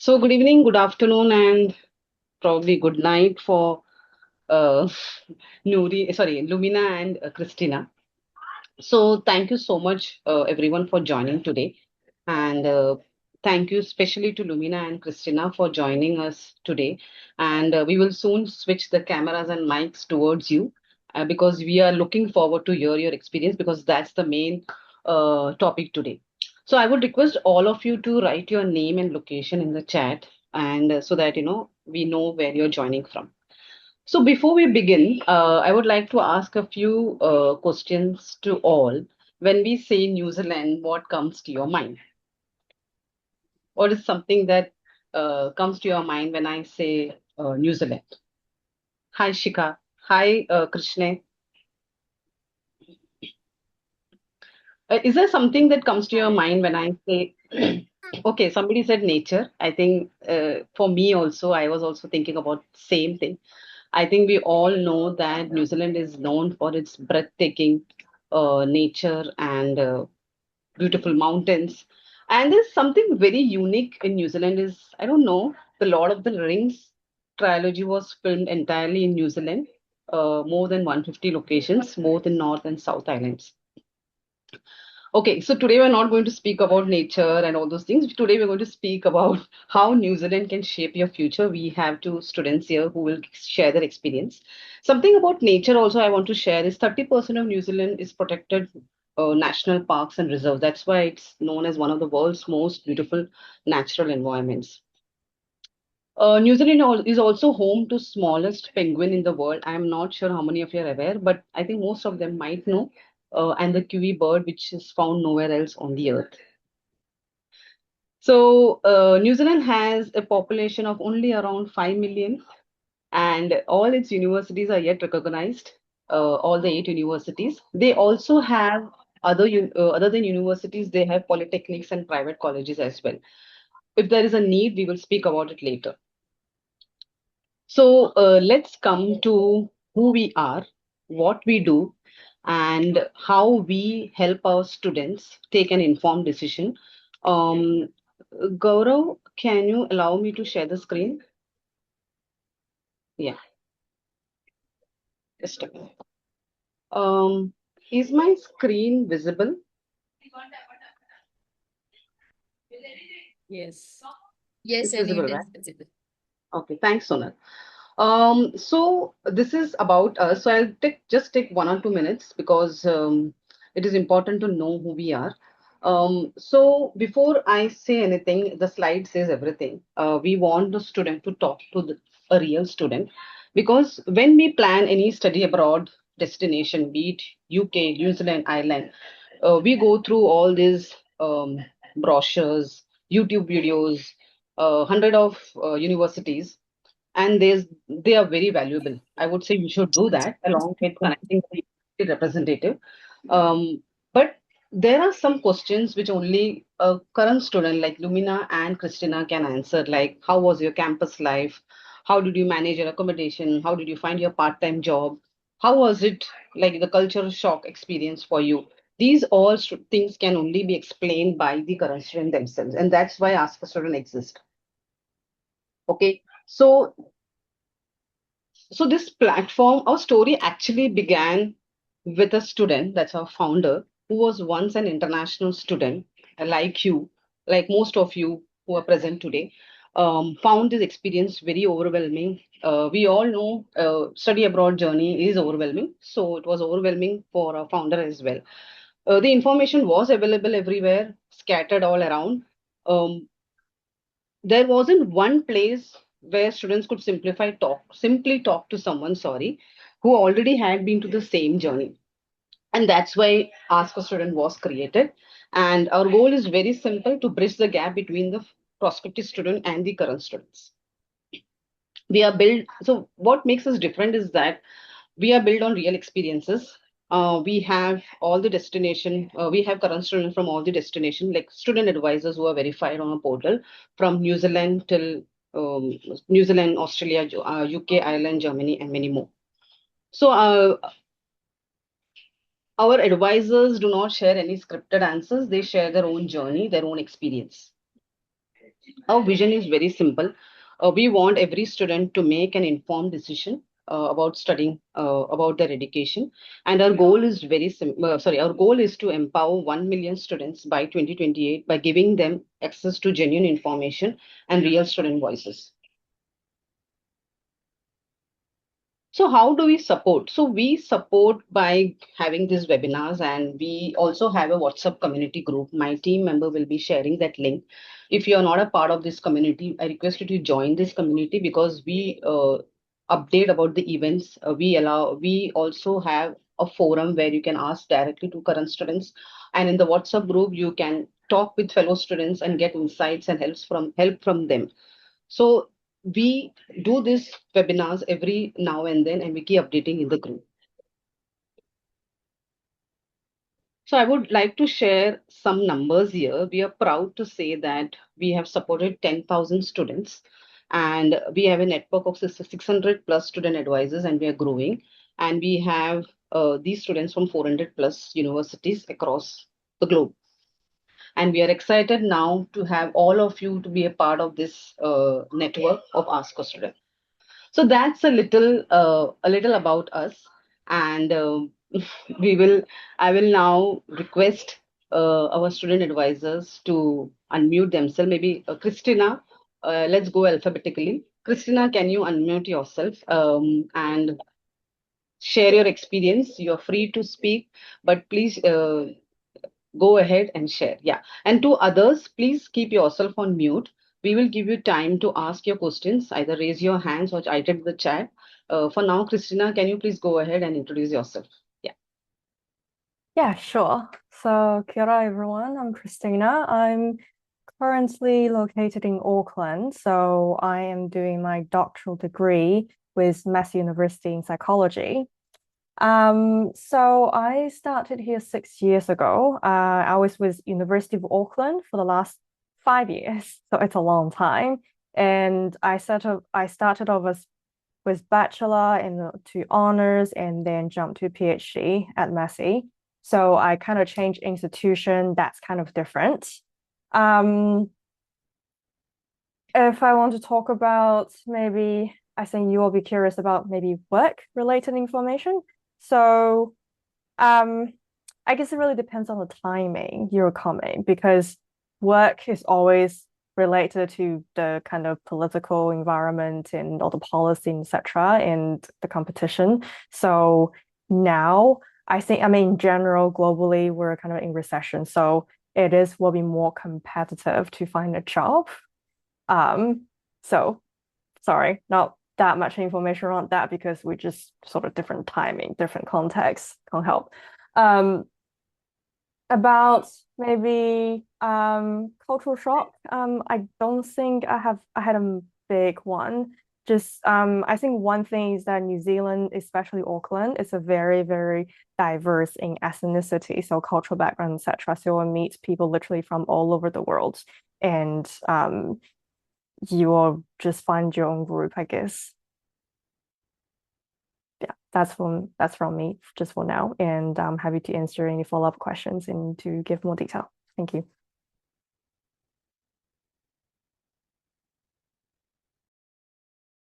So, good evening, good afternoon, and probably good night for uh, Lumina and Christina. So, thank you so much, everyone, for joining today. And thank you especially to Lumina and Christina for joining us today. And we will soon switch the cameras and mics towards you because we are looking forward to hear your experience because that's the main topic today. So, I would request all of you to write your name and location in the chat and so that we know where you're joining from. So before we begin, I would like to ask a few questions to all. When we say New Zealand, what comes to your mind? What is something that comes to your mind when I say New Zealand? Hi, Shika. Hi, Krishna. Is there something that comes to your mind when I say, okay, somebody said nature. I think for me also, I was also thinking about same thing. I think we all know that New Zealand is known for its breathtaking nature and beautiful mountains. And there's something very unique in New Zealand is, I don't know, the Lord of the Rings trilogy was filmed entirely in New Zealand, more than 150 locations, both in North and South Islands. Okay, so today we're not going to speak about nature and all those things. Today we're going to speak about how New Zealand can shape your future. We have two students here who will share their experience. Something about nature also I want to share is 30% of New Zealand is protected national parks and reserves. That's why it's known as one of the world's most beautiful natural environments. New Zealand is also home to smallest penguin in the world. I am not sure how many of you are aware, but I think most of them might know. And the kiwi bird, which is found nowhere else on the earth. So New Zealand has a population of only around 5 million, and all its universities are yet recognized. All the eight universities. They also have other than universities, they have polytechnics and private colleges as well. If there is a need, we will speak about it later. So let's come to who we are, what we do, and how we help our students take an informed decision. Um, Gaurav, can you allow me to share the screen? Yeah, just a minute. Um, is my screen visible? Yes. It's Yes, and visible, it right? is visible. Okay, thanks, Sonal. So this is about us. So I'll just take 1 or 2 minutes because it is important to know who we are. So before I say anything, the slide says everything. We want the student to talk to a real student because when we plan any study abroad destination, be it UK, New Zealand, Ireland, we go through all these brochures, YouTube videos, hundred of universities and they are very valuable. I would say you should do that along with connecting with the representative. But there are some questions which only a current student like Lumina and Christina can answer, like how was your campus life? How did you manage your accommodation? How did you find your part-time job? How was it like the cultural shock experience for you? These all things can only be explained by the current student themselves, and that's why Ask a Student exists. Okay, so this platform, our story actually began with a student, that's our founder, who was once an international student, like you, like most of you who are present today, found this experience very overwhelming. We all know study abroad journey is overwhelming, so it was overwhelming for our founder as well. The information was available everywhere, scattered all around. Um, there wasn't one place where students could simply talk to someone, sorry, who already had been to the same journey. And that's why Ask a Student was created. And our goal is very simple to bridge the gap between the prospective student and the current students. We are built, so what makes us different is that we are built on real experiences. We have all the destination, we have current students from all the destination, like student advisors who are verified on a portal from New Zealand till New Zealand, Australia, UK, Ireland, Germany, and many more. So our advisors do not share any scripted answers. They share their own journey, their own experience. Our vision is very simple. We want every student to make an informed decision about studying, about their education, and our goal is very sorry. Our goal is to empower 1 million students by 2028 by giving them access to genuine information and real student voices. So how do we support? So we support by having these webinars, and we also have a WhatsApp community group. My team member will be sharing that link. If you are not a part of this community, I request you to join this community because we update about the events. We also have a forum where you can ask directly to current students, and in the WhatsApp group you can talk with fellow students and get insights and help from them. So we do these webinars every now and then, and we keep updating in the group. So I would like to share some numbers here. We are proud to say that we have supported 10,000 students, and we have a network of 600 plus student advisors, and we are growing. And we have these students from 400 plus universities across the globe. And we are excited now to have all of you to be a part of this network of Ask a Student. So that's a little about us, and we will. I will now request our student advisors to unmute themselves. Maybe Christina. Let's go alphabetically. Christina, can you unmute yourself and share your experience? You're free to speak, but please go ahead and share. Yeah. And to others, please keep yourself on mute. We will give you time to ask your questions. Either raise your hands or I type the chat. For now, Christina, can you please go ahead and introduce yourself? Yeah. Yeah, sure. So, kia ora, everyone. I'm Christina. I'm currently located in Auckland. So, I am doing my doctoral degree with Massey University in psychology. So I started here 6 years ago. I was with University of Auckland for the last 5 years, so it's a long time. And I started off as with bachelor and to honors, and then jumped to PhD at Massey. So I kind of changed institution. That's kind of different. Um, if I want to talk about maybe, I think you will be curious about maybe work related information. So um, I guess it really depends on the timing you're coming because work is always related to the kind of political environment and all the policy, etc., and the competition. So now I think, I mean, in general, globally, we're kind of in recession. So it is will be more competitive to find a job. So sorry, not that much information around that because we just sort of different timing, different context can't help. Um, about maybe cultural shock. I don't think I had a big one. Just I think one thing is that New Zealand, especially Auckland, is a very, very diverse in ethnicity, so cultural background, etc. So you'll meet people literally from all over the world. And you will just find your own group, I guess. Yeah, that's from me just for now. And I'm happy to answer any follow-up questions and to give more detail. Thank you.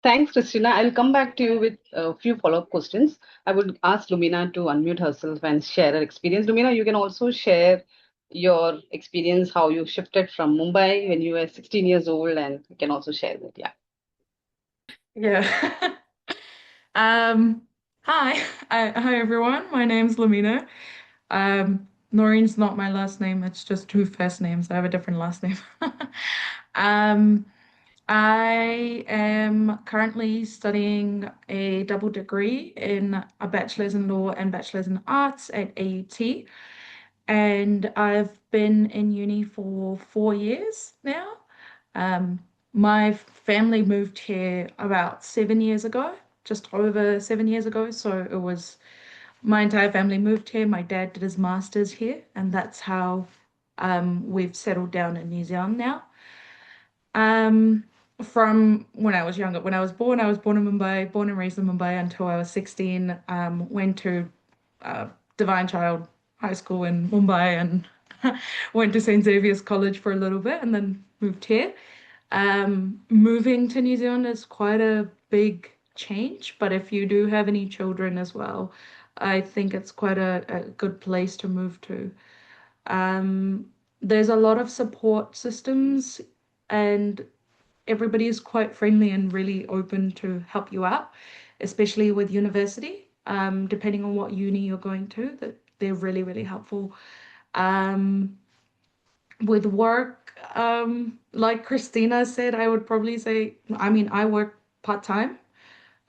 Thanks, Christina. I'll come back to you with a few follow-up questions. I would ask Lumina to unmute herself and share her experience. Lumina, you can also share your experience, how you shifted from Mumbai when you were 16 years old, and you can also share that. Yeah. Yeah. Um, hi. Hi everyone. My name's Lumina. Noreen's not my last name, it's just two first names. I have a different last name. Um, I am currently studying a double degree in a bachelor's in law and bachelor's in arts at AUT. And I've been in uni for 4 years now. Um, my family moved here about 7 years ago, just over 7 years ago. So it was my entire family moved here. My dad did his master's here, and that's how we've settled down in New Zealand now. Um, from when I was younger, when I was born in Mumbai, born and raised in Mumbai until I was 16. Went to Divine Child High School in Mumbai and went to St. Xavier's College for a little bit and then moved here. Moving to New Zealand is quite a big change, but if you do have any children as well, I think it's quite a good place to move to. Um, there's a lot of support systems, and everybody is quite friendly and really open to help you out, especially with university. Depending on what uni you're going to, that they're really, really helpful. Um, with work, like Christina said, I would probably say, I mean, I work part-time,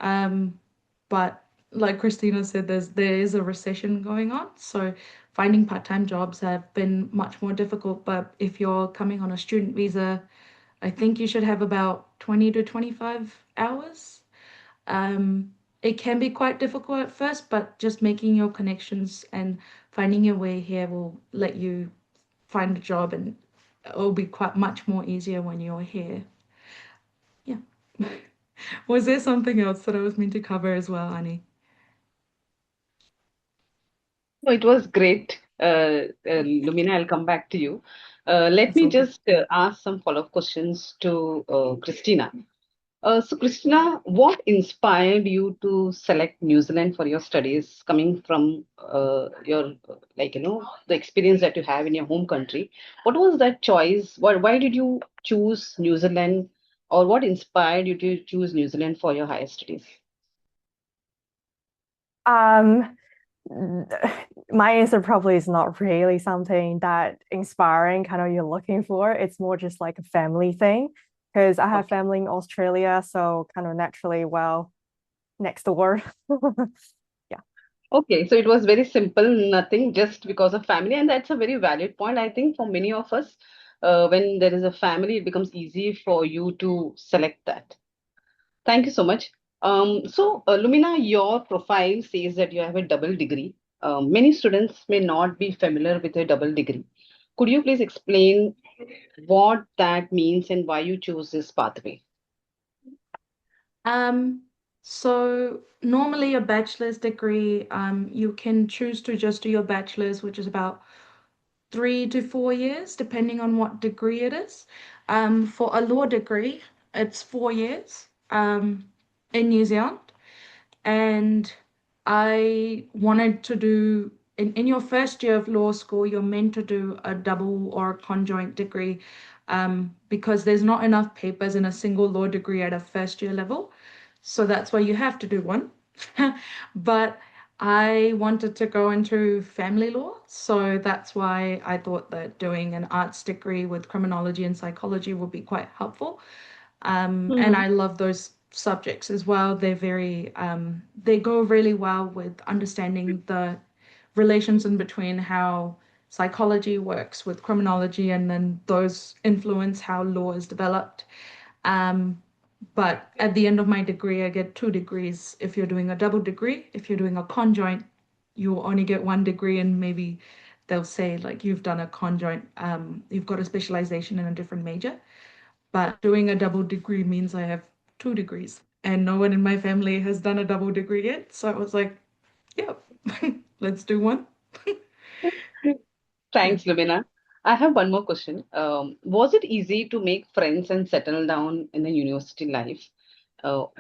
um, but like Christina said, there is a recession going on, so finding part-time jobs have been much more difficult. But if you're coming on a student visa, I think you should have about 20 to 25 hours. Um, it can be quite difficult at first, but just making your connections and finding your way here will let you find a job, and it'll be quite much more easier when you're here. Yeah. Was there something else that I was meant to cover as well, Annie? No, it was great. Lumina, I'll come back to you. Let It's me all good. just ask some follow-up questions to Christina. So, Christina, what inspired you to select New Zealand for your studies, coming from your, the experience that you have in your home country? What was that choice? Why did you choose New Zealand, or what inspired you to choose New Zealand for your higher studies? Um, my answer probably is not really something that inspiring kind of you're looking for. It's more just like a family thing because I have Okay. family in Australia, so kind of naturally, well, next door. Yeah. Okay, so it was very simple, nothing just because of family, and that's a very valid point. I think for many of us, when there is a family, it becomes easy for you to select that. Thank you so much. Lumina, your profile says that you have a double degree. Many students may not be familiar with a double degree. Could you please explain what that means and why you chose this pathway? Um, so normally a bachelor's degree, you can choose to just do your bachelor's, which is about 3 to 4 years, depending on what degree it is. For a law degree, it's 4 years, in New Zealand. And I wanted to do in your first year of law school, you're meant to do a double or a conjoint degree, because there's not enough papers in a single law degree at a first year level. So that's why you have to do one. But I wanted to go into family law, so that's why I thought that doing an arts degree with criminology and psychology would be quite helpful. And Hmm. I love those subjects as well. They go really well with understanding the relations in between how psychology works with criminology, and then those influence how law is developed. Um, but at the end of my degree, I get 2 degrees. If you're doing a double degree, if you're doing a conjoint, you only get 1 degree, and maybe they'll say like you've done a conjoint, you've got a specialization in a different major. But doing a double degree means I have 2 degrees, and no one in my family has done a double degree yet. So I was like, yeah, let's do one. Yeah. Thanks, Lumina. I have one more question. Was it easy to make friends and settle down in the university life? Or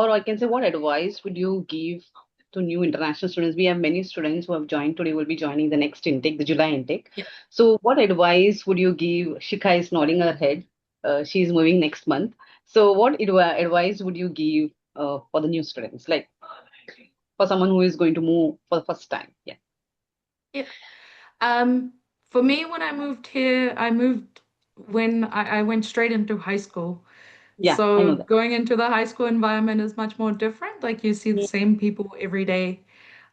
I can say, what advice would you give to new international students? We have many students who have joined today, will be joining the next intake, the July intake. Yeah. So, what advice would you give? Shika is nodding her head. She's moving next month. So, what advice would you give for the new students, like for someone who is going to move for the first time? Yeah. Yeah. Um, for me, when I moved here, I moved when I went straight into high school. Yeah, I So know that. going into the high school environment is much more different. Like you see the same people every day.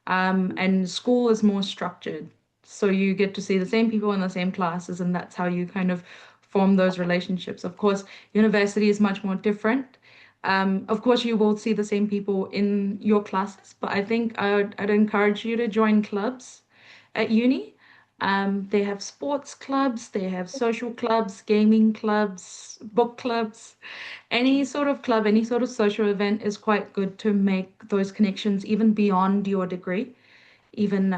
And school is more structured. So you get to see the same people in the same classes, and that's how you kind of form those relationships. Of course, university is much more different. Of course, you will see the same people in your classes, but I think I'd encourage you to join clubs at uni. They have sports clubs, they have social clubs, gaming clubs, book clubs. Any sort of club, any sort of social event is quite good to make those connections even beyond your degree, even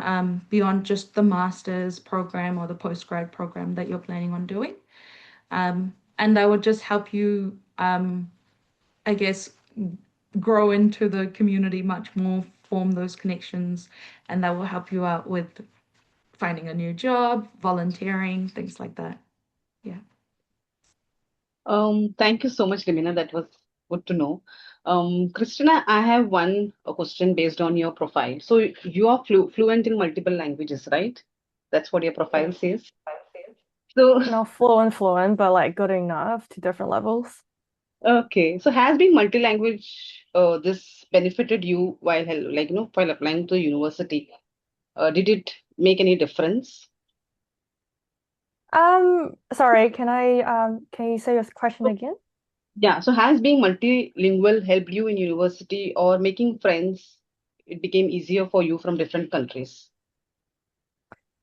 beyond just the master's program or the postgrad program that you're planning on doing. and that would just help you, I guess, grow into the community much more, form those connections, and that will help you out with finding a new job, volunteering, things like that. Yeah. Thank you so much, Limina. That was good to know. Christina, I have one question based on your profile. So you are fluent in multiple languages, right? That's what your profile says. So, Not fluent, but like good enough to different levels. okay. So has being multi-language this benefited you while while applying to university? Did it make any difference? Sorry, can you say your question again? Yeah, so has being multilingual helped you in university or making friends? It became easier for you from different countries.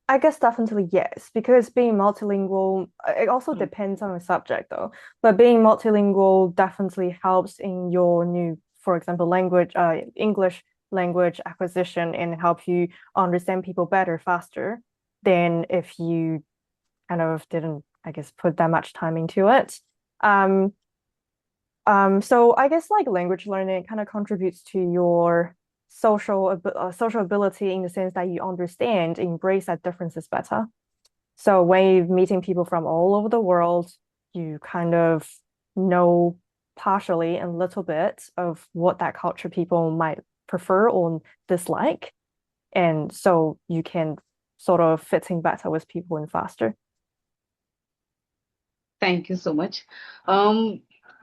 I guess definitely yes, because being multilingual, it also Mm. depends on the subject though. But being multilingual definitely helps in your new, for example, English language acquisition and help you understand people better faster than if you kind of didn't, I guess, put that much time into it. Um, so I guess like language learning kind of contributes to your social ability in the sense that you understand, embrace that differences better. So when you're meeting people from all over the world, you kind of know partially a little bit of what that culture people might prefer or dislike. And so you can sort of fit in better with people and faster. Thank you so much. Um,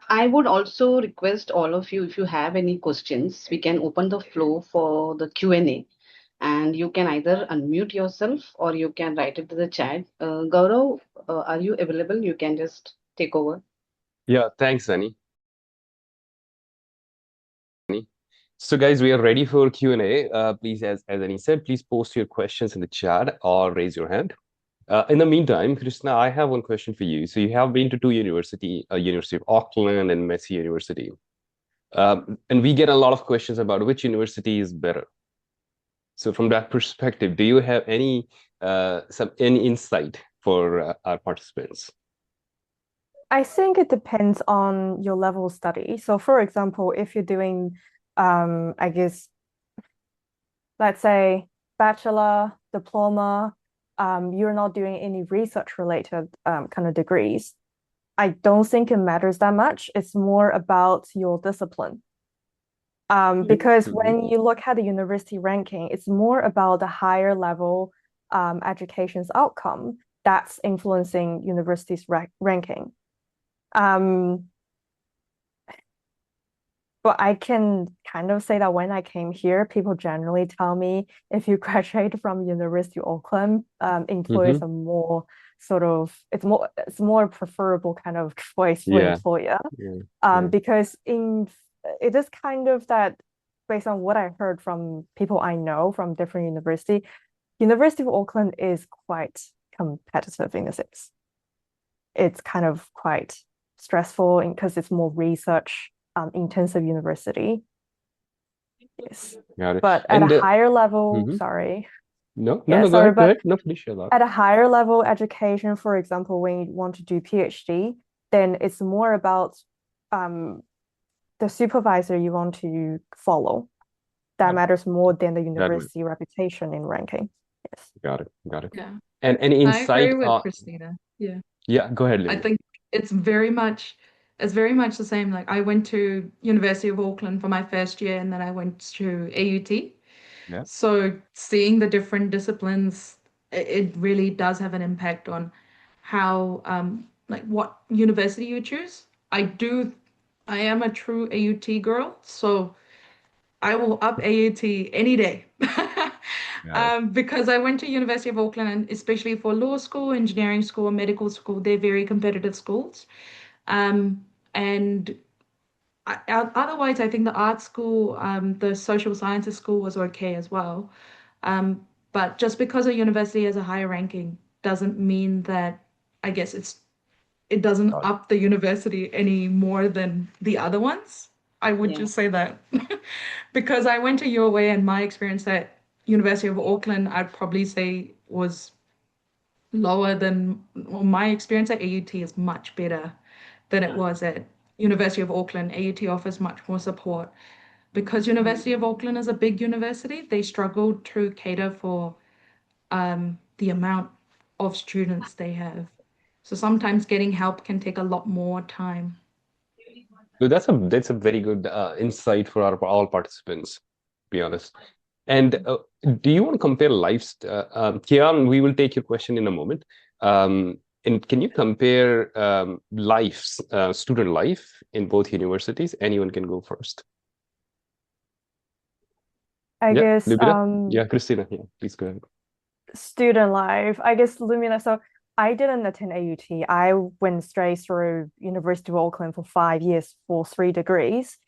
I would also request all of you, if you have any questions, we can open the floor for the Q&A, and you can either unmute yourself or you can write it to the chat. Gaurav, are you available? You can just take over. Yeah, thanks, Annie. So, guys, we are ready for Q&A. Please, as Annie said, please post your questions in the chat or raise your hand. In the meantime, Krishna, I have one question for you. So, you have been to two university, University of Auckland and Massey University, and we get a lot of questions about which university is better. So, from that perspective, do you have any insight for our participants? I think it depends on your level of study. So, for example, if you're doing, I guess, let's say bachelor, diploma, you're not doing any research related kind of degrees. I don't think it matters that much. It's more about your discipline. Because Mhm. when you look at the university ranking, it's more about the higher level education's outcome that's influencing university's ranking. Um, But I can kind of say that when I came here, people generally tell me if you graduate from University of Auckland, employers Mm-hmm. are more sort of it's more preferable kind of choice for Yeah, employer. yeah, yeah. Because it is kind of that based on what I heard from people I know from different University of Auckland is quite competitive in a sense. It's kind of quite stressful because it's more research intensive university. Yes. Got it. But at a And higher level, mhm. sorry. No, Yeah, go sorry, ahead, go but ahead. No, please share that. at a higher level education, for example, when you want to do PhD, then it's more about um, the supervisor you want to follow. That matters more than the That way. university reputation and ranking. Yes. Got it. Got it. Yeah. And any I agree insight? with Christina. Yeah. Yeah, go ahead, I Limit. think it's very much the same. Like I went to University of Auckland for my first year and then I went to AUT. Yeah. So seeing the different disciplines, it really does have an impact on how like what university you choose. I am a true AUT girl, so I will up AUT any day. Got it. Because I went to University of Auckland, and especially for law school, engineering school, medical school, they're very competitive schools. And otherwise, I think the art school, the social sciences school was okay as well. But just because a university has a higher ranking doesn't mean that I guess it doesn't Got it. up the university any more than the other ones. I would Yeah. just say that because I went to UOA and my experience at University of Auckland, I'd probably say was lower than, well, my experience at AUT is much better than it was at University of Auckland. AUT offers much more support. Because University of Auckland is a big university, they struggle to cater for the amount of students they have. So sometimes getting help can take a lot more time. So that's a very good insight for our all participants, to be honest. And do you want to compare lives? Kian, we will take your question in a moment. And can you compare lives, student life in both universities? Anyone can go first. I Yeah, guess Lumina? Yeah, Christina. Yeah, please go ahead. student life. I guess Lumina. So I didn't attend AUT. I went straight through University of Auckland for 5 years for 3 degrees.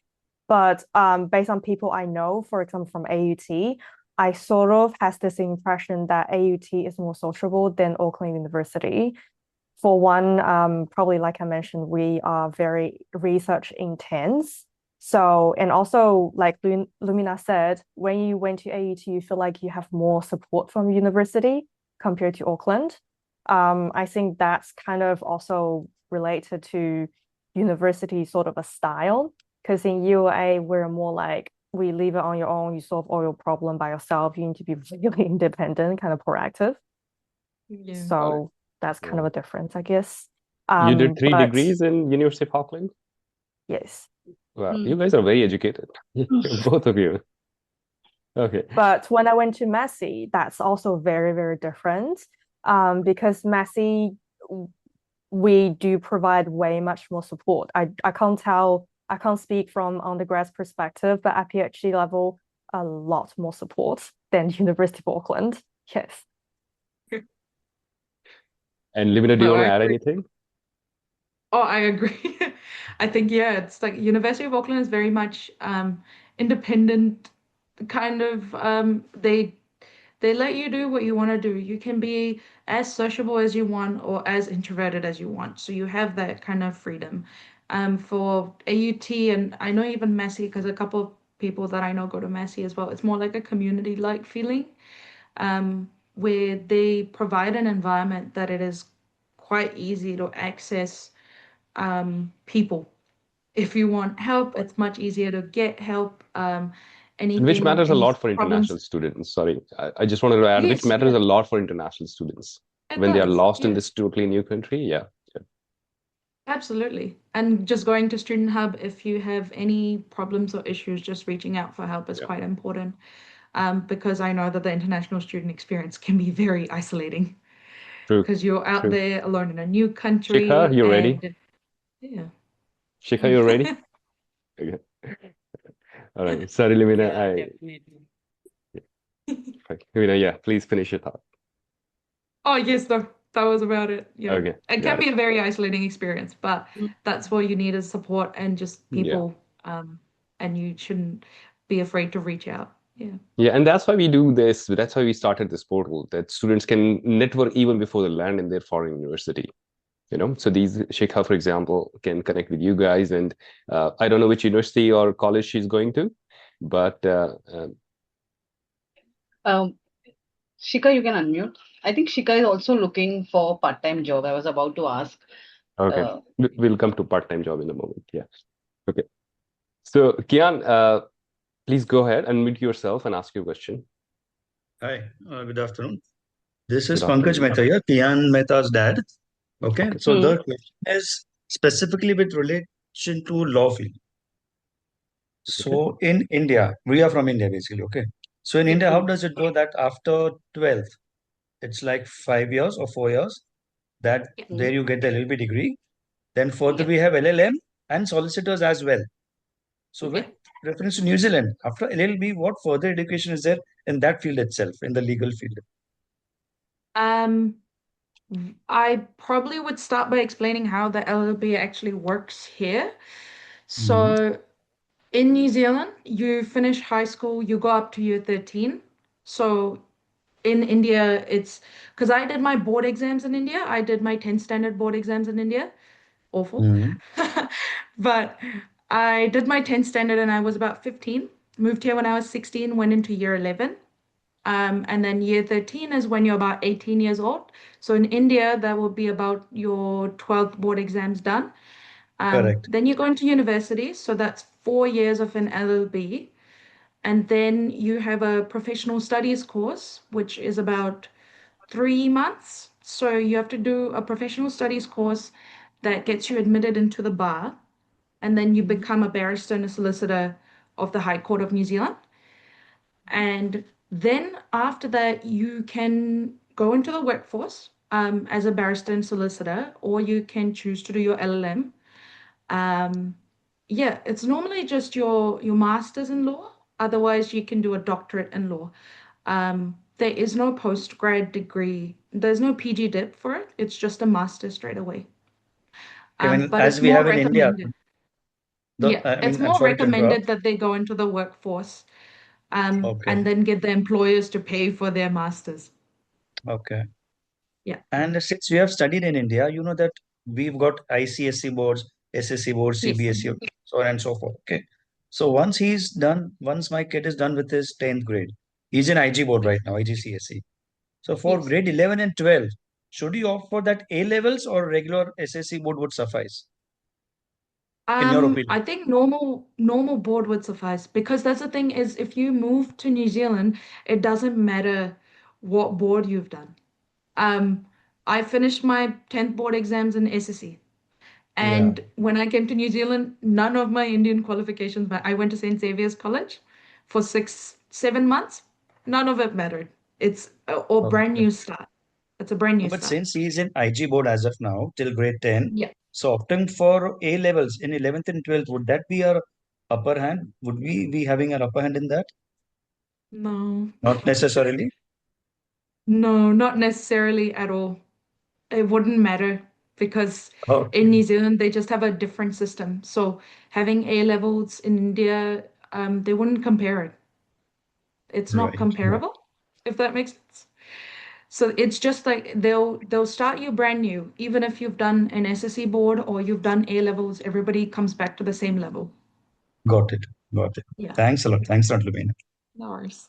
But based on people I know, for example, from AUT, I sort of has this impression that AUT is more sociable than Auckland University. For one, probably like I mentioned, we are very research intense. So, and also like Lumina said, when you went to AUT, you feel like you have more support from university compared to Auckland. I think that's kind of also related to university sort of a style. Because in UA, we're more like we leave it on your own, you solve all your problem by yourself. You need to be really independent, kind of proactive. Yeah. Got it. So that's kind of Yeah. a difference, I guess. You did three But degrees in University of Auckland? yes. Wow, you Mm. guys are very educated, both of you. Okay. But when I went to Massey, that's also very, very different. Because Massey, we do provide way much more support. I can't tell, I can't speak from undergrad perspective, but at PhD level, a lot more support than University of Auckland. Yes. And Lumina, do you No, want to I add agree. anything? Oh, I agree. I think, yeah, it's like University of Auckland is very much independent, kind of they let you do what you want to do. You can be as sociable as you want or as introverted as you want. So you have that kind of freedom. For AUT and I know even Massey, because a couple of people that I know go to Massey as well, it's more like a community-like feeling, where they provide an environment that it is quite easy to access people. If you want help, it's much easier to get help. And which Anything, matters a any lot for problems. international students. Sorry, I just wanted to add, which Yes, matters yeah, a lot for international students it when they are does. lost in Yeah, this totally new country. Yeah. Yeah. absolutely. And just going to Student Hub, if you have any problems or issues, just reaching out for help is Yeah. quite important. Because I know that the international student experience can be very isolating True. because you're out True. there alone in a new Shikha, country you ready? and yeah. Shikha, you ready? Okay. All right. Sorry, Lumina. Yeah, definitely. Lumina, yeah, please finish your thought. Oh, yes, that was about it. Yeah. Okay, It can got be it. a very isolating experience, but that's what you need is support and just Yeah. people. And you shouldn't be afraid to reach out. Yeah. Yeah, and that's why we do this. That's why we started this portal, that students can network even before they land in their foreign university. So these Shikha, for example, can connect with you guys, and I don't know which university or college she's going to, but Um, Shika, you can unmute. I think Shika is also looking for part-time job. I was about to ask. okay, Uh, we'll come to part-time job in a moment. Yeah. Okay. So Kian, please go ahead, unmute yourself and ask your question. Hi, good afternoon. This Good is Pankaj afternoon. Mehta here, Kian Mehta's dad. Okay, Okay. so the question is specifically with relation to law field. Okay. So in India, we are from India basically, okay. So in India, how does it go that after 12th, it's like 5 years or 4 years, that Yeah. there you get the LLB degree. Then further Yeah. we have LLM and solicitors as well. So with Yeah. reference to New Zealand, after LLB, what further education is there in that field itself, in the legal field? Um, I probably would start by explaining how the LLB actually works here. Mhm. So in New Zealand, you finish high school, you go up to year 13. So in India, it's because I did my board exams in India. I did my 10th standard board exams in India. Awful. Mhm. But I did my 10th standard and I was about 15. Moved here when I was 16, went into year 11. And then year 13 is when you're about 18 years old. So in India, that will be about your 12th board exams done. Correct. Then you go into university, so that's 4 years of an LLB. And then you have a professional studies course, which is about 3 months. So you have to do a professional studies course that gets you admitted into the bar, and then you become a barrister and a solicitor of the High Court of New Zealand. And then after that, you can go into the workforce as a barrister and solicitor, or you can choose to do your LLM. Um, yeah, it's normally just your master's in law. Otherwise, you can do a doctorate in law. There is no postgrad degree. There's no PG dip for it. It's just a master straight away. Even But as it's we more have in India, recommended. Yeah, I it's mean, I'm more sorry to interrupt. recommended that they go into the workforce Okay, and then get the employers to pay for their masters. okay. Yeah. And since you have studied in India, you know that we've got ICSC boards, SSC boards, Yes. CBSE, so on and so forth. Okay. So once my kid is done with his 10th grade, he's in IG board right now, IGCSE. So for Yes. grade 11 and 12, should you opt for that A levels or regular SSC board would suffice, in your I opinion? think normal board would suffice because that's the thing is if you move to New Zealand, it doesn't matter what board you've done. Um, I finished my 10th board exams in SSE. Yeah. And when I came to New Zealand, none of my Indian qualifications, but I went to St. Xavier's College for 7 months. None of it mattered. It's a brand Okay. new start. It's a brand No, new but start. since he is in IG board as of now till grade 10, Yeah. so opting for A levels in 11th and 12th, would that be our upper hand? Would we be having an upper hand in that? No, Not necessarily. no, not necessarily at all. It wouldn't matter because in Okay. New Zealand they just have a different system. So having A levels in India, they wouldn't compare it. It's not Right. Right. comparable, if that makes sense. So it's just like they'll start you brand new, even if you've done an SSE board or you've done A levels, everybody comes back to the same level. Got it. Got it. Yeah, Thanks a lot. Thanks a lot, Lumina. no worries.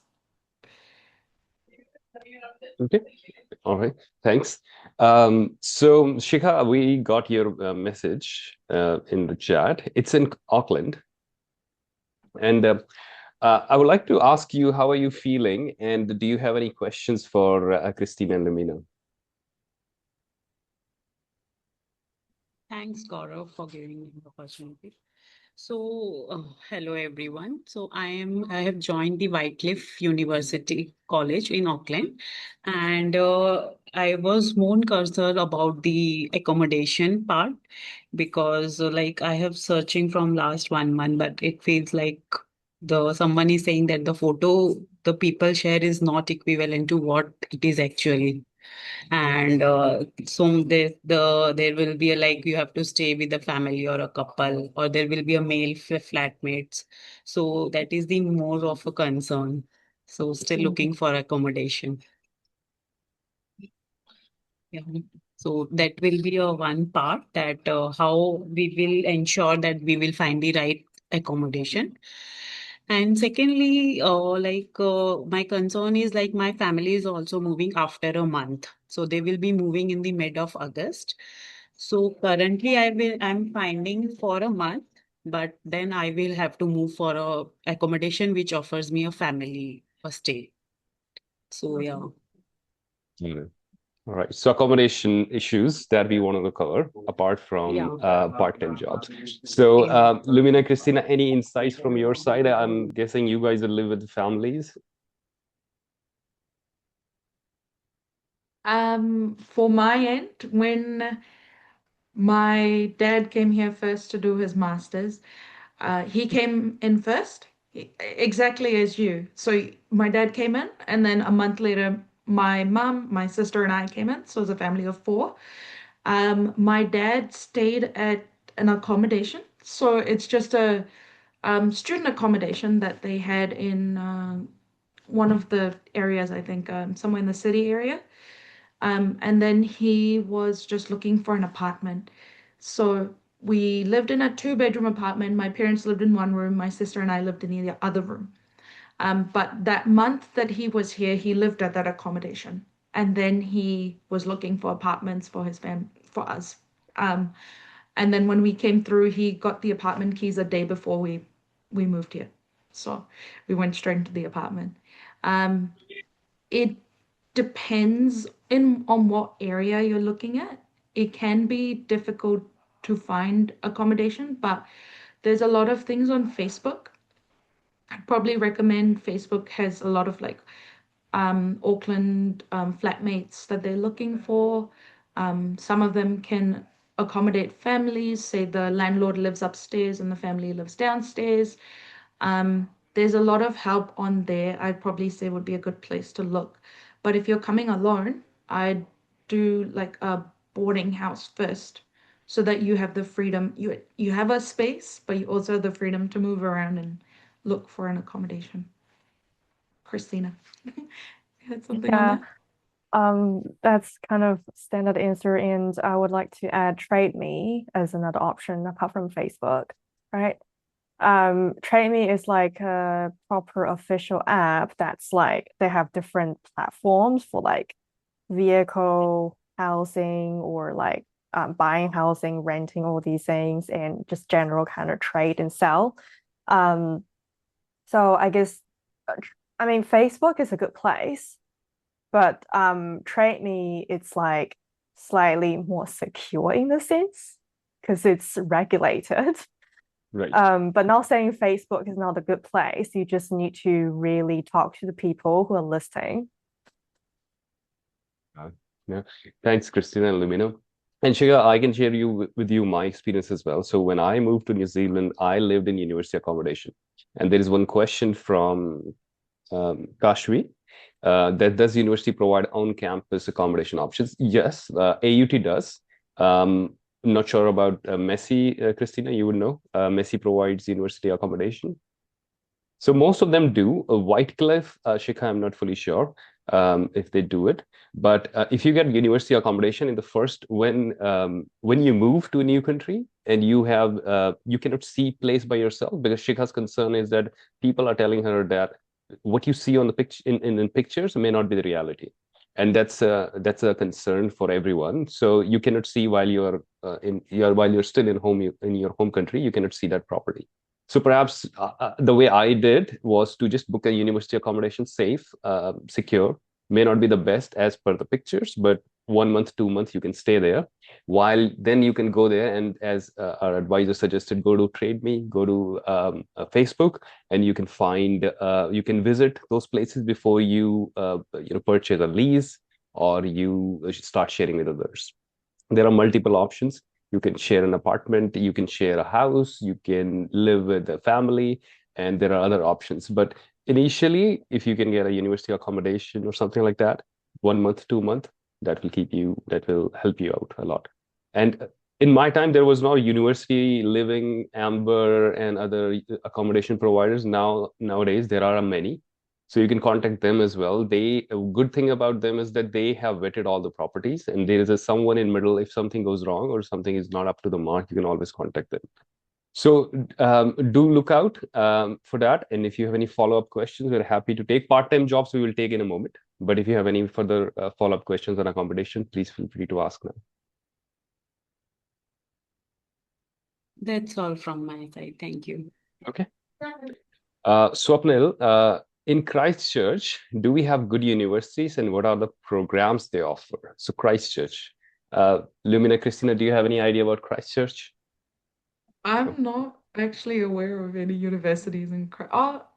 Okay. All right. Thanks. So Shikha, we got your message in the chat. It's in Auckland, and I would like to ask you, how are you feeling, and do you have any questions for Christine and Lumina? Thanks, Gaurav, for giving me the opportunity. So, hello everyone. I have joined the Wycliffe University College in Auckland, and I was more concerned about the accommodation part because, like, I have searching from last 1 month, but it feels like the someone is saying that the photo the people share is not equivalent to what it is actually. And so there will be a, like, you have to stay with a family or a couple, or there will be a male flatmates. So that is the more of a concern. So still looking for accommodation. Yeah. So that will be a one part, that how we will ensure that we will find the right accommodation. And secondly, my concern is, like, my family is also moving after a month. So they will be moving in the mid of August. So currently I'm finding for a month, but then I will have to move for a accommodation which offers me a family a stay. So yeah. Mm. All right. So accommodation issues that we wanted to cover apart Yeah. from part-time jobs. So Yeah. Lumina, Christina, any insights from your side? I'm guessing you guys will live with families. For my end, when my dad came here first to do his master's, he came in first, exactly as you. So my dad came in, and then a month later, my mom, my sister, and I came in. So it was a family of four. My dad stayed at an accommodation. So it's just a student accommodation that they had in one of the areas, I think, somewhere in the city area. And then he was just looking for an apartment. So we lived in a two-bedroom apartment. My parents lived in one room. My sister and I lived in the other room. But that month that he was here, he lived at that accommodation, and then he was looking for apartments for his for us. And then when we came through, he got the apartment keys a day before we moved here, so we went straight into the apartment. It depends on what area you're looking at. It can be difficult to find accommodation, but there's a lot of things on Facebook. I'd probably recommend Facebook has a lot of like Auckland flatmates that they're looking for. Some of them can accommodate families, say the landlord lives upstairs and the family lives downstairs. There's a lot of help on there. I'd probably say would be a good place to look. But if you're coming alone, I'd do like a boarding house first so that you have the freedom. You have a space, but you also have the freedom to move around and look for an accommodation. Christina, you had something on Yeah, that? that's kind of standard answer, and I would like to add Trade Me as another option apart from Facebook, right? Trade Me is like a proper official app that's like they have different platforms for like vehicle housing or like buying housing, renting, all these things, and just general kind of trade and sell. Um, so I guess, I mean, Facebook is a good place, but Trade Me, it's like slightly more secure in the sense because it's regulated. Right. But not saying Facebook is not a good place. You just need to really talk to the people who are listing. Yeah. Thanks, Christina and Lumina. And Shiga, I can share with you my experience as well. So when I moved to New Zealand, I lived in university accommodation. And there is one question from Kashvi, that does university provide on-campus accommodation options? Yes, AUT does. I'm not sure about Massey, Christina, you would know. Massey provides university accommodation. So most of them do. Whitecliff, Shikha, I'm not fully sure if they do it. But if you get university accommodation in the first, when you move to a new country and you cannot see place by yourself, because Shikha's concern is that people are telling her that what you see on the in pictures may not be the reality, and that's a concern for everyone. So you cannot see while you're still in your home country, you cannot see that property. So perhaps the way I did was to just book a university accommodation, safe, secure. May not be the best as per the pictures, but 1 month, 2 months, you can stay there. While then you can go there and, as our advisor suggested, go to Trade Me, go to Facebook, and you can visit those places before you purchase a lease or you start sharing with others. There are multiple options. You can share an apartment, you can share a house, you can live with a family, and there are other options. But initially, if you can get a university accommodation or something like that, 1 month, 2 month, that will help you out a lot. And in my time, there was no university living, Amber, and other accommodation providers. Nowadays, there are many. So you can contact them as well. A good thing about them is that they have vetted all the properties, and there is someone in middle. If something goes wrong or something is not up to the mark, you can always contact them. So do look out for that. And if you have any follow-up questions, we're happy to take part-time jobs. We will take in a moment. But if you have any further follow-up questions on accommodation, please feel free to ask now. That's all from my side. Thank you. Okay. Swapnil, in Christchurch, do we have good universities and what are the programs they offer? So Christchurch, Lumina, Christina, do you have any idea about Christchurch? I'm not actually aware of any universities in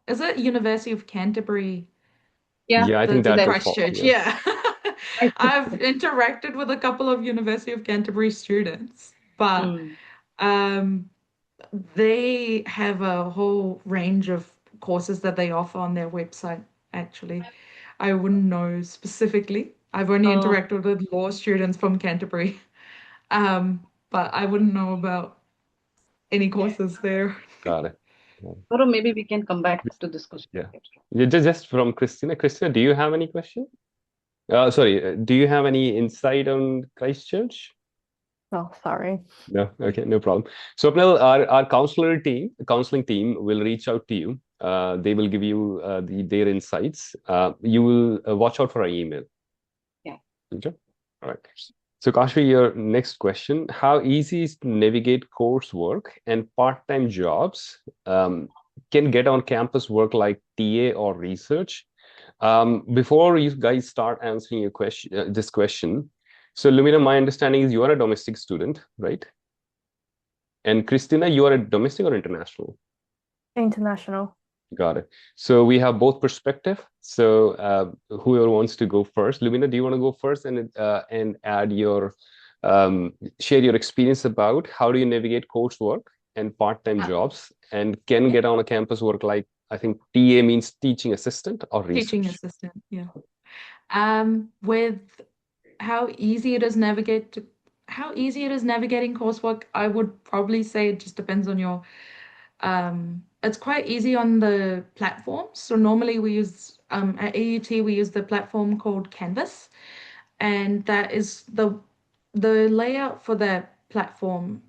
is it University of Canterbury? Yeah, I think that will fall. Christchurch, yeah. I've interacted with a couple of University of Canterbury students, but they have a whole range of courses that they offer on their website, actually. I wouldn't know specifically. I've only interacted with law students from Canterbury. But I wouldn't know about any courses there. Got it. Or maybe we can come back to this question. Yeah. Just from Christina. Christina, do you have any question? Sorry, do you have any insight on Christchurch? Oh, sorry. No, okay, no problem. So, Swapnil, our counseling team will reach out to you They will give you their insights. You will watch out for our email. Yeah. Okay? All right. So Kashvi, your next question: how easy is to navigate coursework and part-time jobs? Can get on campus work like TA or research? Before you guys start answering your question, this question, so Lumina, my understanding is you are a domestic student, right? And Christina, you are a domestic or international? International. Got it. So we have both perspective. So whoever wants to go first, Lumina, do you want to go first and add your share your experience about how do you navigate coursework and part-time jobs and can get on a campus work like I think TA means teaching assistant or Teaching research. assistant, yeah. With how easy it is navigating coursework, I would probably say it just depends on your it's quite easy on the platforms. So normally we use at AUT we use the platform called Canvas, and that is the layout for that platform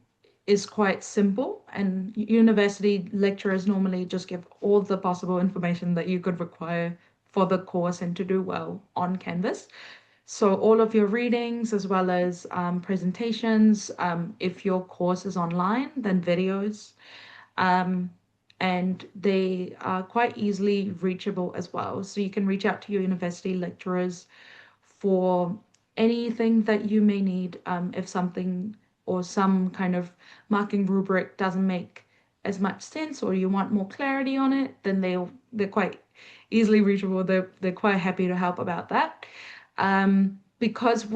is quite simple, and university lecturers normally just give all the possible information that you could require for the course and to do well on Canvas. So all of your readings as well as presentations, if your course is online, then videos, um, and they are quite easily reachable as well. So you can reach out to your university lecturers for anything that you may need, if something or some kind of marking rubric doesn't make as much sense or you want more clarity on it, then they're quite easily reachable. They're quite happy to help about that. Because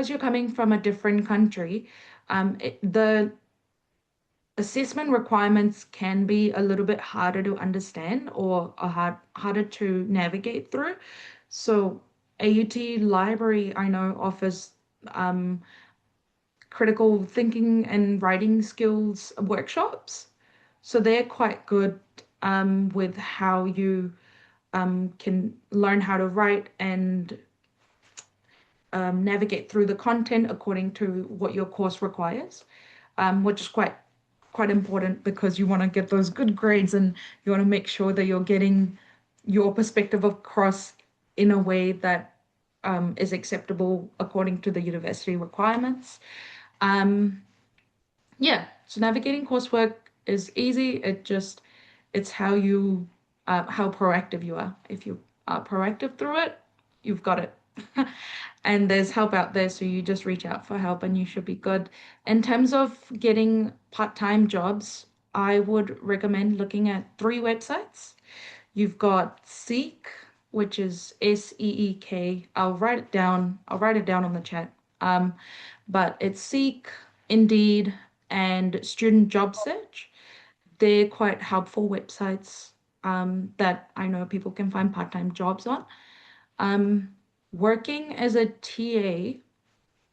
you're coming from a different country, the assessment requirements can be a little bit harder to understand or harder to navigate through. So AUT Library, I know, offers critical thinking and writing skills workshops. So they're quite good with how you can learn how to write and navigate through the content according to what your course requires, which is quite important because you want to get those good grades and you want to make sure that you're getting your perspective across in a way that is acceptable according to the university requirements. Um, yeah, so navigating coursework is easy. It's how proactive you are. If you are proactive through it, you've got it. And there's help out there, so you just reach out for help and you should be good. In terms of getting part-time jobs, I would recommend looking at 3 websites. You've got Seek, which is SEEK. I'll write it down on the chat. But it's Seek, Indeed, and Student Job Search. They're quite helpful websites that I know people can find part-time jobs on. Working as a TA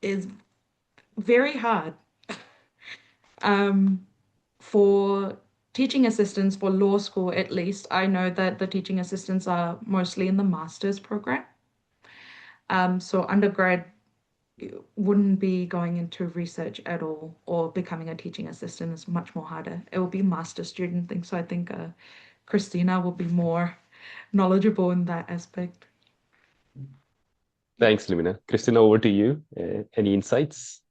is very hard. For teaching assistants for law school, at least, I know that the teaching assistants are mostly in the master's program. So undergrad wouldn't be going into research at all or becoming a teaching assistant is much more harder. It will be master student thing. So I think Christina will be more knowledgeable in that aspect. Thanks, Lumina. Christina, over to you. Any insights?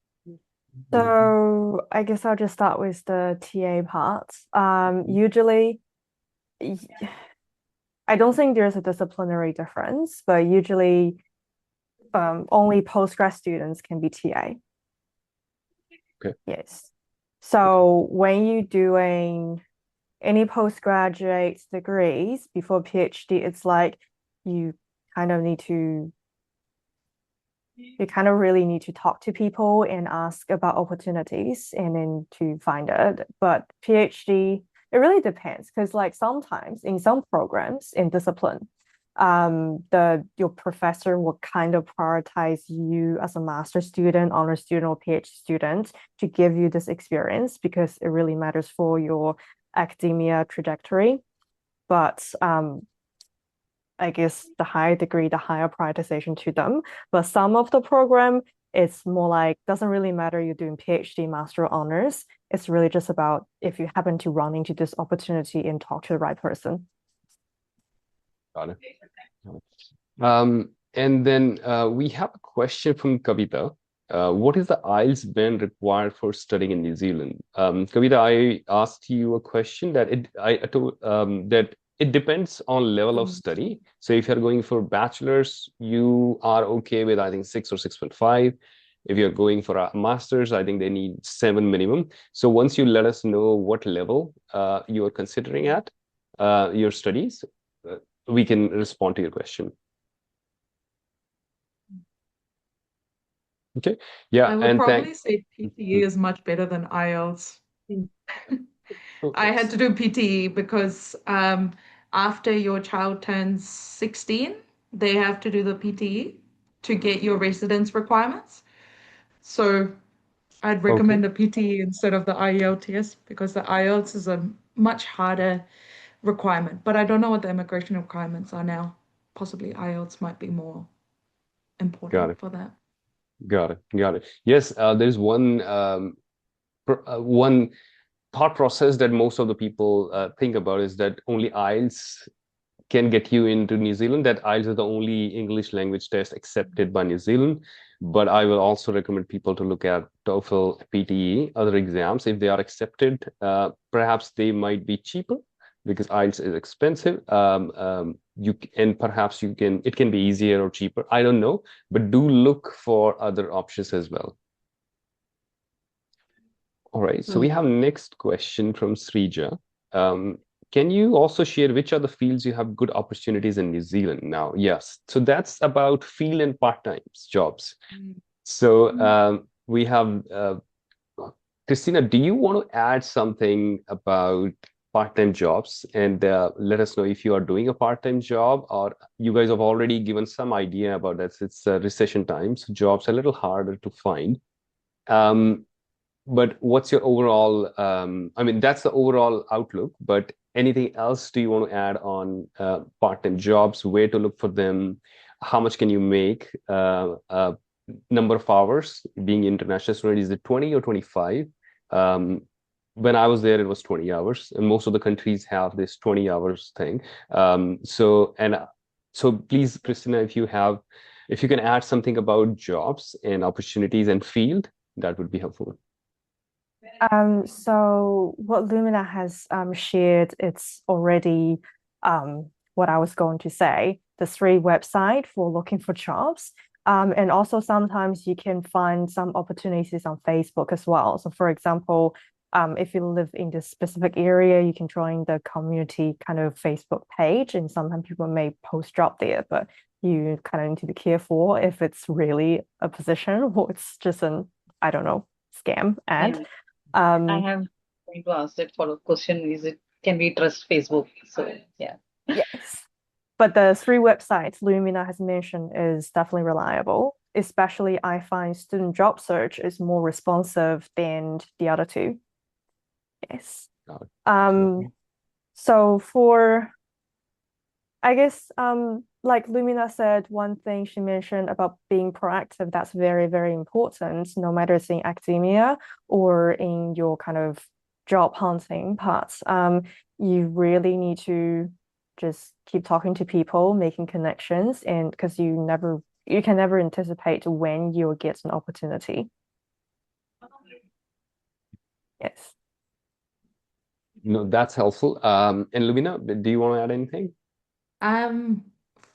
So I guess I'll just start with the TA part. Usually, I don't think there's a disciplinary difference, but usually only postgrad students can be TA. Okay. Yes. So when you're doing any postgraduate degrees before PhD, it's like you kind of really need to talk to people and ask about opportunities and then to find it. But PhD, it really depends because like sometimes in some programs in discipline, your professor will kind of prioritize you as a master student, honor student, or PhD student to give you this experience because it really matters for your academia trajectory. But I guess the higher degree, the higher prioritization to them. But some of the program, It's more like doesn't really matter you're doing PhD, master, or honors. It's really just about if you happen to run into this opportunity and talk to the right person. Got it. And then we have a question from Kavita. What is the IELTS band required for studying in New Zealand? Kavita, I asked you a question that that it depends on level of study. So if you're going for bachelor's, you are okay with, I think, 6 or 6.5. If you're going for a master's, I think they need 7 minimum. So once you let us know what level you are considering at your studies, we can respond to your question. Okay. Yeah, I would probably say PTE is much better than IELTS. I had to do PTE because after your child turns 16, they have to do the PTE to get your residence requirements. So I'd recommend a PTE instead of the IELTS because the IELTS is a much harder requirement. But I don't know what the immigration requirements are now. Possibly IELTS might be more important for that. Got it. Yes, there's one one thought process that most of the people think about is that only IELTS can get you into New Zealand, that IELTS is the only English language test accepted by New Zealand. But I will also recommend people to look at TOEFL, PTE, other exams. If they are accepted, perhaps they might be cheaper because IELTS is expensive. Perhaps it can be easier or cheaper. I don't know, but do look for other options as well. All right, so we have next question from Srija. Can you also share which are the fields you have good opportunities in New Zealand now? Yes, so that's about field and part-time jobs. So we have Christina, do you want to add something about part-time jobs and let us know if you are doing a part-time job or you guys have already given some idea about that. It's recession time, so jobs are a little harder to find. But what's your overall, I mean, that's the overall outlook, but anything else do you want to add on part-time jobs, where to look for them, how much can you make, number of hours, being international student, is it 20 or 25? When I was there, it was 20 hours, and most of the countries have this 20 hours thing. So please, Christina, if you can add something about jobs and opportunities and field, that would be helpful. So what Lumina has shared, it's already what I was going to say, the 3 website for looking for jobs. And also sometimes you can find some opportunities on Facebook as well. So for example, if you live in this specific area, you can join the community kind of Facebook page, and sometimes people may post job there, but you kind of need to be careful if it's really a position or it's just an, I don't know, scam ad. I have going to ask that follow-up question. Can we trust Facebook? So yeah. Yes. But the 3 websites Lumina has mentioned is definitely reliable. Especially I find student job search is more responsive than the other 2. Yes. So for, I guess, like Lumina said, one thing she mentioned about being proactive, that's very, very important, no matter it's in academia or in your kind of job hunting parts. You really need to just keep talking to people, making connections, and because you can never anticipate when you'll get an opportunity. Yes. No, that's helpful. And Lumina, do you want to add anything?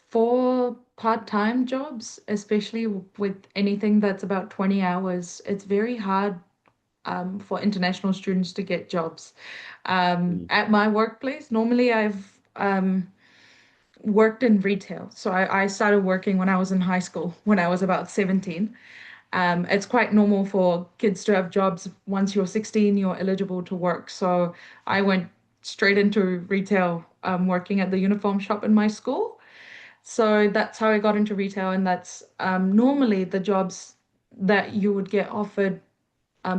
For part-time jobs, especially with anything that's about 20 hours, it's very hard for international students to get jobs. At my workplace, normally I've worked in retail. So I started working when I was in high school, when I was about 17. It's quite normal for kids to have jobs. Once you're 16, you're eligible to work. So I went straight into retail, working at the uniform shop in my school. So that's how I got into retail, and that's normally the jobs that you would get offered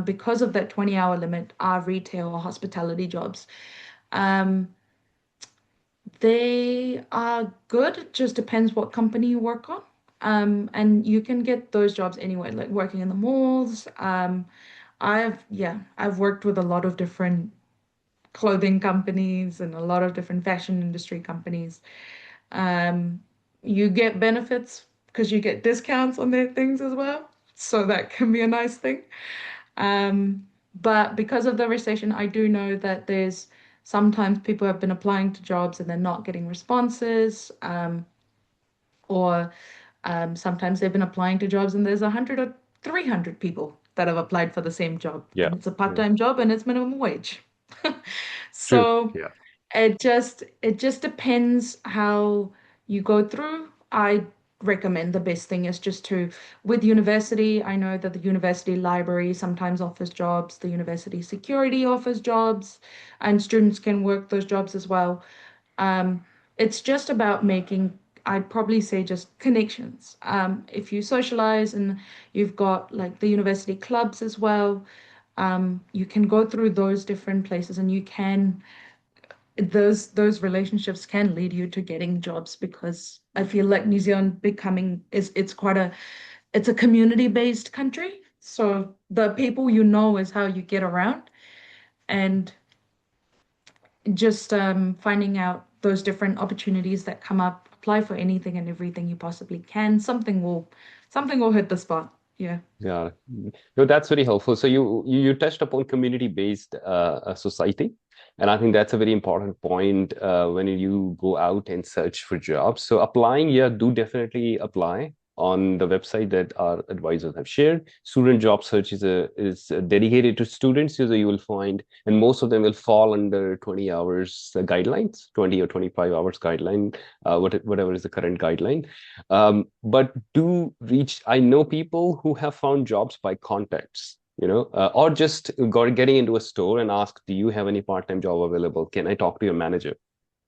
because of that 20-hour limit are retail or hospitality jobs. They are good. It just depends what company you work on. And you can get those jobs anywhere, like working in the malls. I've worked with a lot of different clothing companies and a lot of different fashion industry companies. Um, you get benefits because you get discounts on their things as well. So that can be a nice thing. But because of the recession, I do know that there's sometimes people have been applying to jobs and they're not getting responses. Or sometimes they've been applying to jobs and there's 100 or 300 people that have applied for the same job. Yeah. And it's a part-time job and it's minimum wage. True. So Yeah. it just depends how you go through. I recommend the best thing is just to, with university, I know that the university library sometimes offers jobs, the university security offers jobs, and students can work those jobs as well. Um, it's just about making, I'd probably say just connections. If you socialize and you've got like the university clubs as well, you can go through those different places and you can those relationships can lead you to getting jobs because I feel like New Zealand becoming is it's a community-based country. So the people you know is how you get around and just finding out those different opportunities that come up, apply for anything and everything you possibly can. Something will hit the spot. Yeah. Yeah. No, that's very helpful. So you touched upon community-based society, and I think that's a very important point when you go out and search for jobs. So applying, yeah, do definitely apply on the website that our advisors have shared. Student job search is dedicated to students, so you will find, and most of them will fall under 20 hours guidelines, 20 or 25 hours guideline, whatever is the current guideline. But do reach, I know people who have found jobs by contacts, or just getting into a store and ask, do you have any part-time job available? Can I talk to your manager?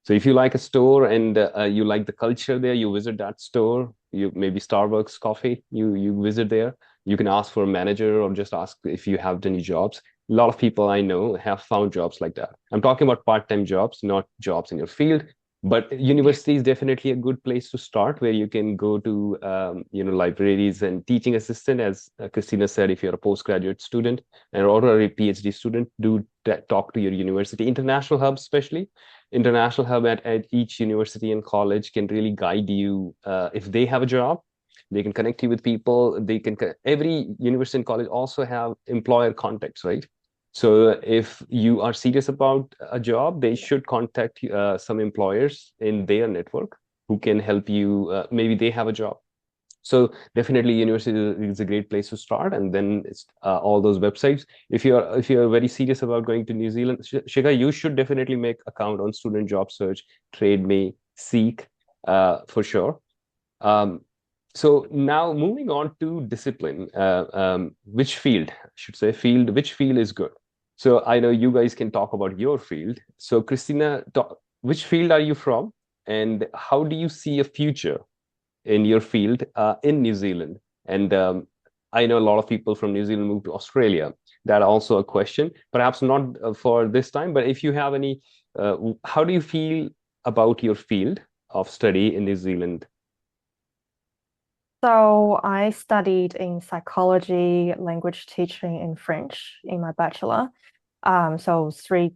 So if you like a store and you like the culture there, you visit that store. You maybe Starbucks coffee, you visit there. You can ask for a manager or just ask if you have any jobs. A lot of people I know have found jobs like that. I'm talking about part-time jobs, not jobs in your field. But university is definitely a good place to start, where you can go to, libraries and teaching assistant, as Christina said, if you're a postgraduate student or a PhD student, do talk to your university. International hub, especially international hub at each university and college can really guide you. If they have a job, they can connect you with people. Every university and college also have employer contacts, right? So if you are serious about a job, they should contact some employers in their network who can help you. Maybe they have a job. So definitely university is a great place to start, and then it's all those websites. If you're very serious about going to New Zealand, Shikha, you should definitely make account on Student Job Search, Trade Me, Seek, for sure. So now moving on to discipline, which field, I should say field, which field is good? So I know you guys can talk about your field. So Christina, which field are you from, and how do you see a future in your field in New Zealand? And I know a lot of people from New Zealand move to Australia. That also a question, perhaps not for this time, but if you have any, how do you feel about your field of study in New Zealand? So I studied in psychology, language teaching, and French in my bachelor. So three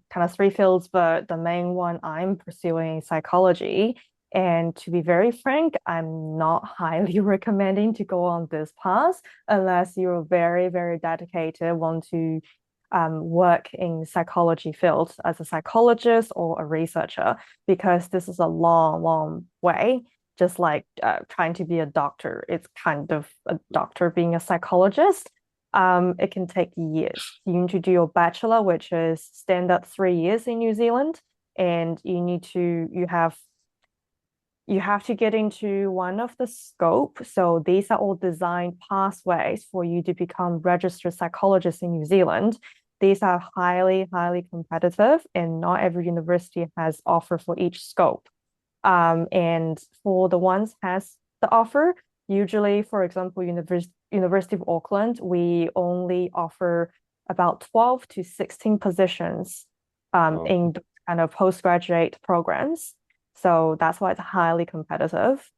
fields, but the main one I'm pursuing is psychology. And to be very frank, I'm not highly recommending to go on this path unless you're very, very dedicated, want to work in psychology fields as a psychologist or a researcher, because this is a long, long way. Just like trying to be a doctor, it's kind of a doctor being a psychologist. It can take years. You need to do your bachelor, which is standard 3 years in New Zealand, and you have to get into one of the scope. So these are all designed pathways for you to become registered psychologist in New Zealand. These are highly, highly competitive, and not every university has offer for each scope. And for the ones has the offer, usually, for example, University of Auckland, we only offer about 12 to 16 positions in the kind of postgraduate programs. So that's why it's highly competitive.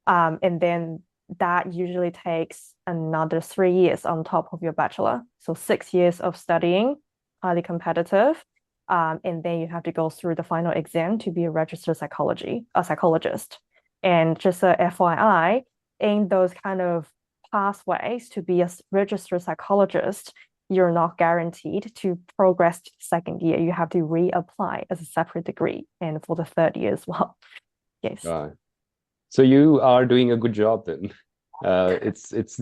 And then that usually takes another 3 years on top of your bachelor. So 6 years of studying, highly competitive. And then you have to go through the final exam to be a registered psychologist. And just a FYI, in those kind of pathways to be a registered psychologist, you're not guaranteed to progress to the second year. You have to reapply as a separate degree and for the third year as well. Yes. So you are doing a good job then. It's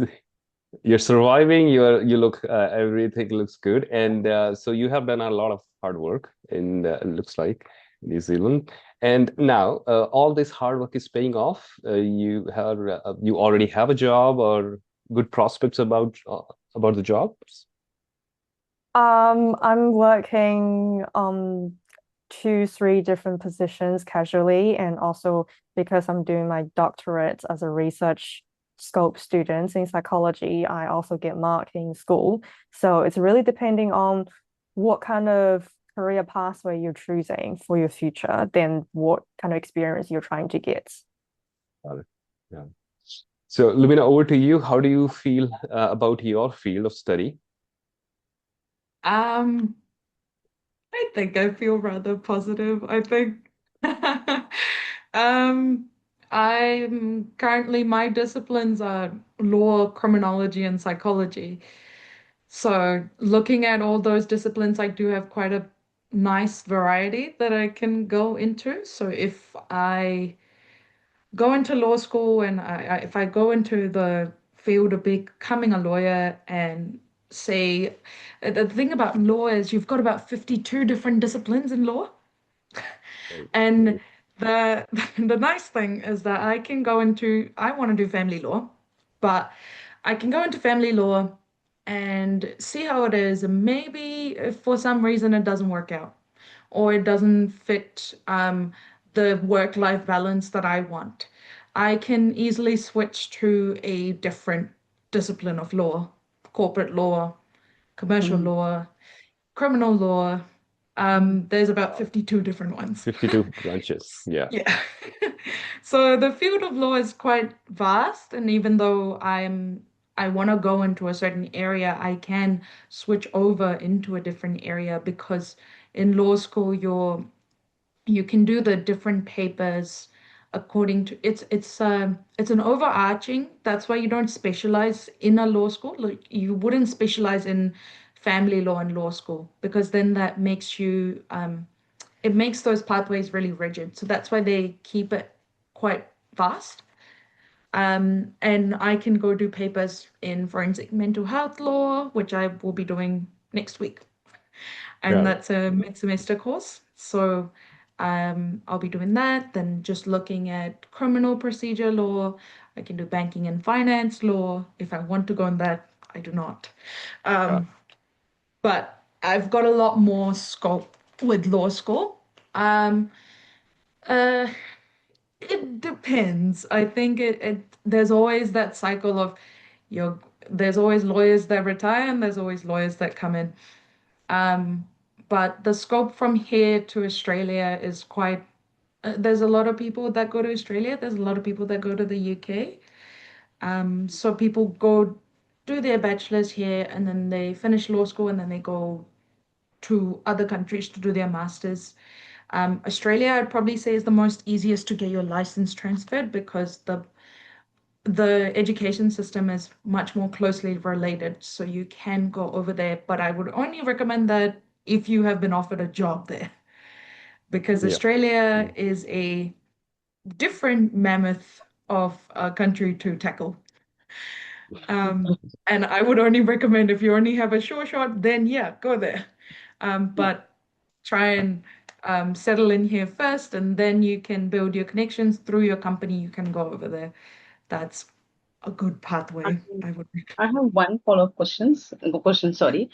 you're surviving. You look everything looks good, and so you have done a lot of hard work in it looks like New Zealand. And now all this hard work is paying off. You already have a job or good prospects about the jobs. I'm working on 2, 3 different positions casually, and also because I'm doing my doctorate as a research scope student in psychology, I also get marked in school. So it's really depending on what kind of career pathway you're choosing for your future, then what kind of experience you're trying to get. Got it. Yeah. So Lumina, over to you. How do you feel about your field of study? Um, I think I feel rather positive. I think um, I'm currently my disciplines are law, criminology, and psychology. So looking at all those disciplines, I do have quite a nice variety that I can go into. So if I go into law school and if I go into the field of becoming a lawyer and say the thing about law is you've got about 52 different disciplines in law. And the the nice thing is that I want to do family law, but I can go into family law and see how it is, and maybe if for some reason it doesn't work out or it doesn't fit the work-life balance that I want, I can easily switch to a different discipline of law, corporate law, commercial Mm. law, criminal law. There's about 52 different ones. 52 branches. Yeah. Yeah. So the field of law is quite vast, and even though I want to go into a certain area, I can switch over into a different area because in law school you can do the different papers according to it's an overarching. That's why you don't specialize in a law school. Like you wouldn't specialize in family law and law school because then that makes you it makes those pathways really rigid. So that's why they keep it quite vast. And I can go do papers in forensic mental health law, which I will be doing next week. And Yeah. that's a mid-semester course. So I'll be doing that. Then just looking at criminal procedure law. I can do banking and finance law. If I want to go in that, I do not. Yeah. Um, but I've got a lot more scope with law school. Um, uh, it depends. I think there's always that cycle of you're there's always lawyers that retire and there's always lawyers that come in. Um, but the scope from here to Australia is quite there's a lot of people that go to Australia, there's a lot of people that go to the UK. So people go do their bachelor's here and then they finish law school and then they go to other countries to do their masters. Australia, I'd probably say, is the most easiest to get your license transferred because the education system is much more closely related. So you can go over there, but I would only recommend that if you have been offered a job there, because Yeah. Australia is a different mammoth of a country to tackle. And I would only recommend if you only have a sure shot, then yeah, go there. But try and settle in here first, and then you can build your connections through your company. You can go over there. That's a good I pathway, I would I have one follow-up question, sorry,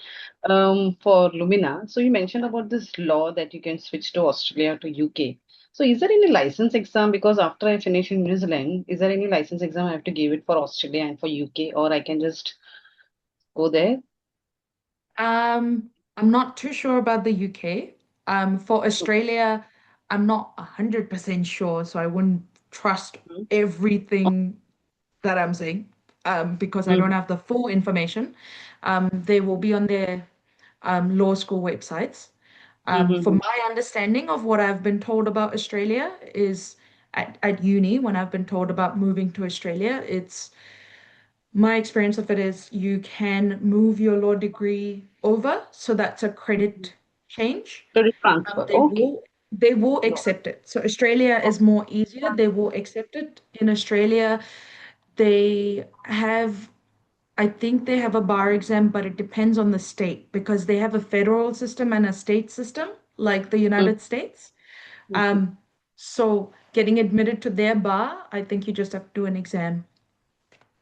for Lumina. So you mentioned about this law that you can switch to Australia to UK. So is there any license exam? Because after I finish in New Zealand, is there any license exam I have to give it for Australia and for UK, or I can just go there? I'm not too sure about the UK. For Australia, I'm not 100% sure, so I wouldn't trust Mhm. everything that I'm saying, because I don't Mm-hmm. have the full information. They will be on their law school websites. From Mm-hmm. my understanding of what I've been told about Australia is at uni, when I've been told about moving to Australia, it's my experience of it is you can move your law degree over, so that's a credit change. Credit transfer. They Okay. will Got accept it. So Australia it. is more easier. They will accept it. In Australia, they have, I think they have a bar exam, but it depends on the state because they have a federal system and a state system, like the United States. Mm-hmm. Um, so getting admitted to their bar, I think you just have to do an exam,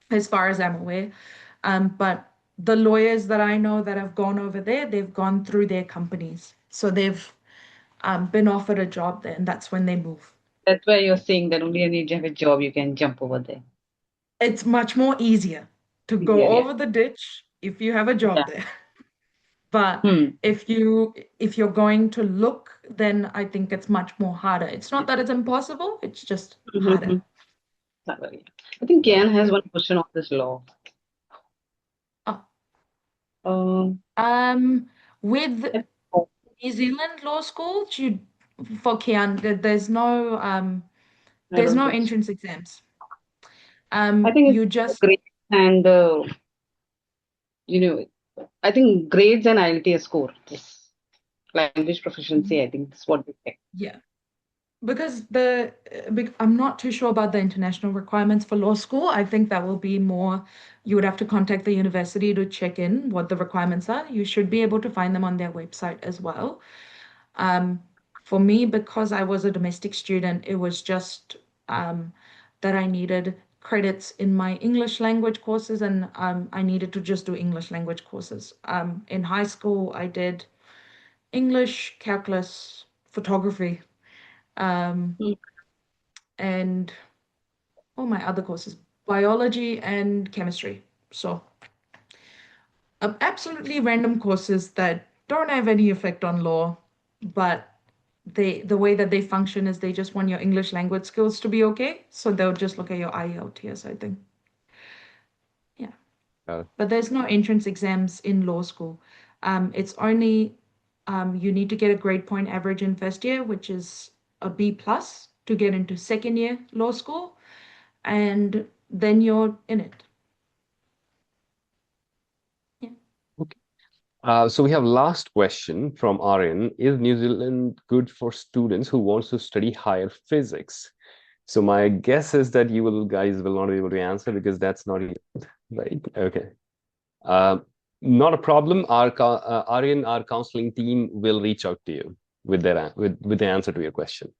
as far as I'm aware. But the lawyers that I know that have gone over there, they've gone through their companies. So they've been offered a job there, and that's when they move. That's why you're saying that only when you have a job, you can jump over there. It's much more easier to go Easier, yeah. over the ditch if you have a Yeah. job there. But Hmm. if you're going to look, then I think it's much more harder. It's not that it's impossible, it's just Mm-hmm. harder. I think Got Kian it. has one question on this law. Oh, Um, um, with oh, New Zealand law school, for Kian, I there's don't no think so. entrance exams. I think it's You the just grades and you know, I think grades and IELTS score. This language proficiency, I think that's what they check. yeah. Because I'm not too sure about the international requirements for law school. I think that will be more, you would have to contact the university to check in what the requirements are. You should be able to find them on their website as well. Um, for me, because I was a domestic student, it was just that I needed credits in my English language courses, and I needed to just do English language courses. In high school, I did English, calculus, photography. Um, Mm. and all my other courses, biology and chemistry. So, absolutely random courses that don't have any effect on law, but the way that they function is they just want your English language skills to be okay. So they'll just look at your IELTS, I think. Yeah. Got it. But there's no entrance exams in law school. It's only you need to get a grade point average in first year, which is a B plus to get into second year law school, and then you're in it. Yeah. Okay. So we have last question from Aryan. Is New Zealand good for students who wants to study higher physics? So my guess is that you will guys will not be able to answer because that's not right. Okay. Uh, Not a problem. Aryan, our counseling team will reach out to you with with the answer to your question.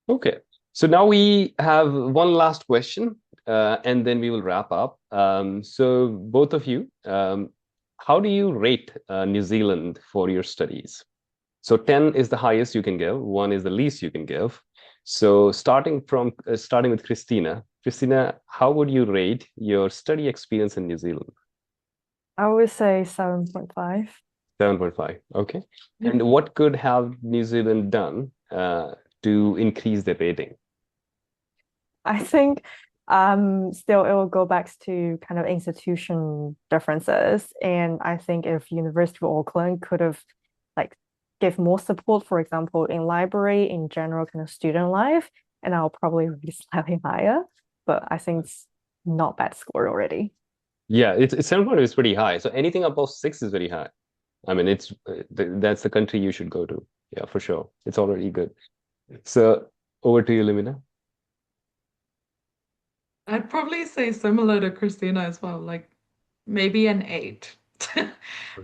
Okay. So now we have one last question, and then we will wrap up. So both of you, how do you rate New Zealand for your studies? So 10 is the highest you can give, 1 is the least you can give. So starting with Christina. Christina, how would you rate your study experience in New Zealand? I would say 7.5. 7.5. Okay. And what could have New Zealand done to increase the rating? I think still it will go back to kind of institution differences. And I think if University of Auckland could have like give more support, for example, in library, in general kind of student life, and I'll probably be slightly higher. But I think it's not bad score already. Yeah, it's 7.5 is pretty high. So anything above 6 is very high. I mean, that's the country you should go to. Yeah, for sure. It's already good. So over to you, Lumina. I'd probably say similar to Christina as well, like maybe an 8.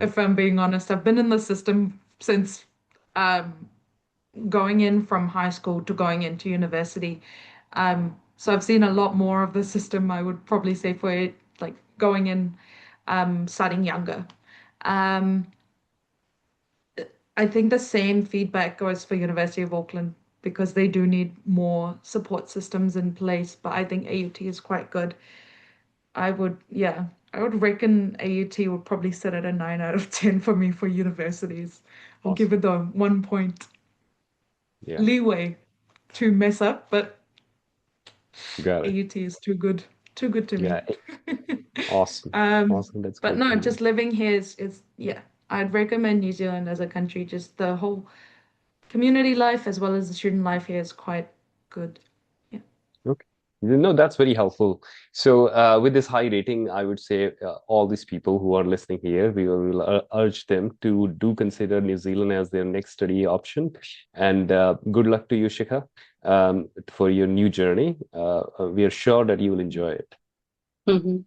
If I'm being honest, I've been in the system since um, going in from high school to going into university. So I've seen a lot more of the system, I would probably say, for it, like going in, starting younger. Um, I think the same feedback goes for University of Auckland because they do need more support systems in place, but I think AUT is quite good. I would reckon AUT would probably sit at a 9 out of 10 for me for universities. I'll give Awesome. it the 1 point Yeah, leeway to mess up, but got it. AUT is too good. too good to me. Yeah, awesome. Awesome. That's But great no, to hear. just living here is yeah, I'd recommend New Zealand as a country. Just the whole community life as well as the student life here is quite good. Yeah. Okay. No, that's very helpful. So, with this high rating, I would say all these people who are listening here, we will urge them to do consider New Zealand as their next study option. And good luck to you, Shikha, for your new journey. We are sure that you will enjoy it. Mhm.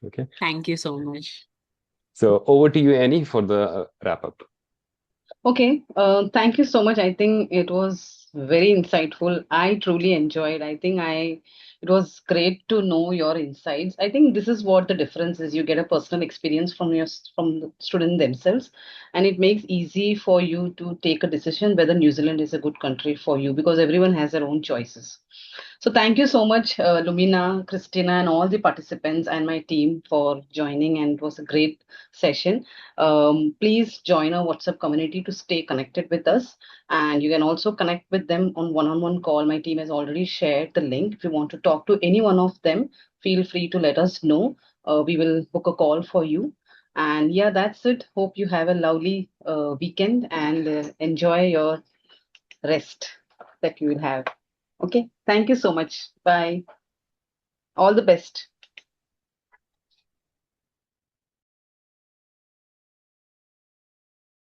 Okay. Thank you so much. So, over to you, Annie, for the wrap up. Okay, thank you so much. I think it was very insightful. I truly enjoyed. It was great to know your insights. I think this is what the difference is. You get a personal experience from from the student themselves, and it makes easy for you to take a decision whether New Zealand is a good country for you because everyone has their own choices. So thank you so much, Lumina, Christina, and all the participants and my team for joining. And it was a great session. Please join our WhatsApp community to stay connected with us. And you can also connect with them on one-on-one call. My team has already shared the link. If you want to talk to any one of them, feel free to let us know. We will book a call for you. And yeah, that's it. Hope you have a lovely weekend and enjoy your rest that you will have. Okay. Thank you so much. Bye. All the best.